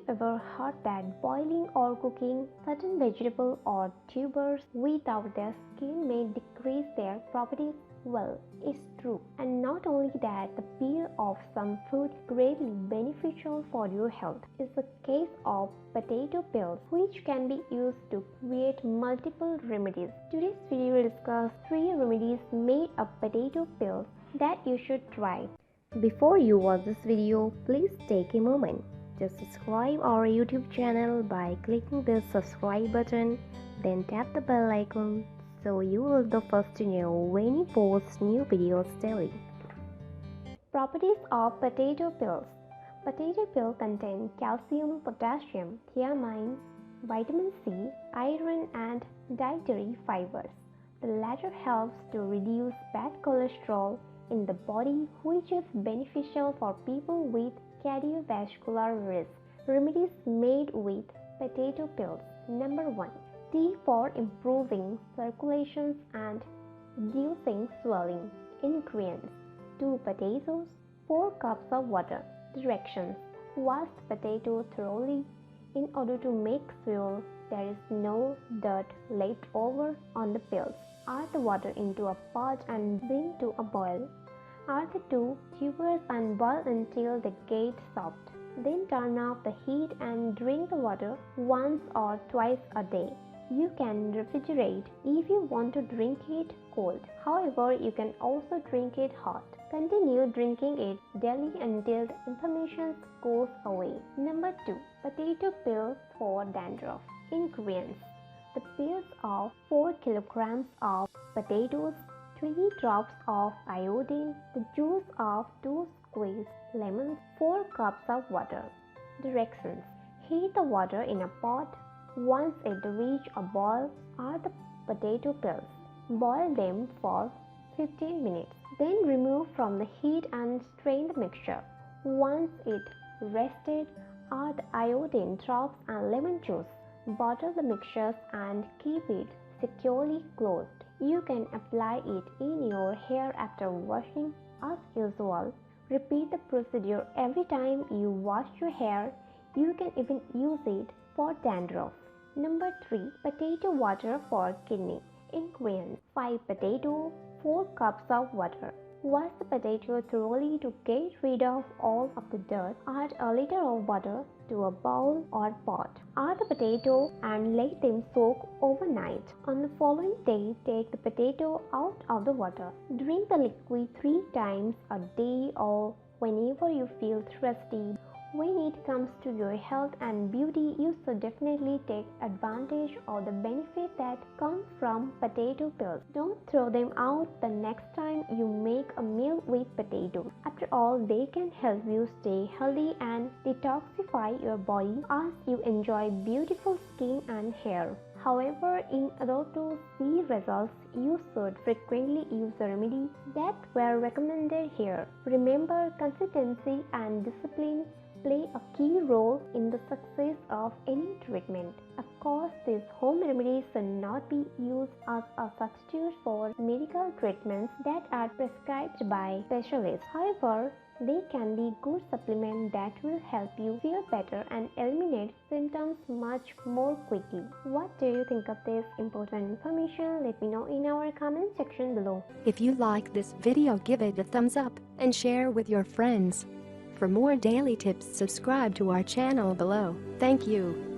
ever heard that boiling or cooking certain vegetables or tubers without their skin may decrease their properties? Well, it's true. And not only that, the peel of some fruit greatly beneficial for your health is the case of potato peels, which can be used to create multiple remedies. Today's video will discuss 3 remedies made of potato peels that you should try. Before you watch this video, please take a moment to subscribe our YouTube channel by clicking the subscribe button, then tap the bell icon so you will be the first to know when we post new videos daily. Properties of potato peels. Potato peels contain calcium, potassium, thiamine, vitamin C, iron and dietary fibers. The latter helps to reduce bad cholesterol in the body, which is beneficial for people with cardiovascular risk. Remedies made with potato peels. Number 1. Tea for improving circulation and reducing swelling. Ingredients: 2 potatoes, 4 cups of water. Directions: wash the potato thoroughly. In order to make sure there is no dirt left over on the peels, add the water into a pot and bring to a boil. Add the 2 tubers and boil until they get soft. Then turn off the heat and drink the water once or twice a day. You can refrigerate if you want to drink it cold. However, you can also drink it hot. Continue drinking it daily until the inflammation goes away. Number 2. Potato peels for dandruff. Ingredients: the peels of 4 kilograms of potatoes, 20 drops of iodine, the juice of 2 squeezed lemons, 4 cups of water. Directions: heat the water in a pot. Once it reaches a boil, add the potato peels. Boil them for 15 minutes. Then remove from the heat and strain the mixture. Once it rested, add iodine drops and lemon juice. Bottle the mixtures and keep it securely closed. You can apply it in your hair after washing as usual. Repeat the procedure every time you wash your hair. You can even use it for dandruff. Number 3. Potato water for kidney. Ingredients: 5 potatoes, 4 cups of water. Wash the potato thoroughly to get rid of all of the dirt. Add a liter of water to a bowl or pot. Add the potato and let them soak overnight. On the following day, take the potato out of the water. Drink the liquid 3 times a day or whenever you feel thirsty. When it comes to your health and beauty, you should definitely take advantage of the benefit that come from potato peels. Don't throw them out the next time you make a meal with potatoes. After all, they can help you stay healthy and detoxify your body as you enjoy beautiful skin and hair. However, in order to see results, you should frequently use the remedies that were recommended here. Remember, consistency and discipline play a key role in the success of any treatment. Of course, these home remedies should not be used as a substitute for medical treatments that are prescribed by specialists. However, they can be good supplements that will help you feel better and eliminate symptoms much more quickly. What do you think of this important information? Let me know in our comment section below. If you like this video, give it a thumbs up and share with your friends. For more daily tips, subscribe to our channel below. Thank you.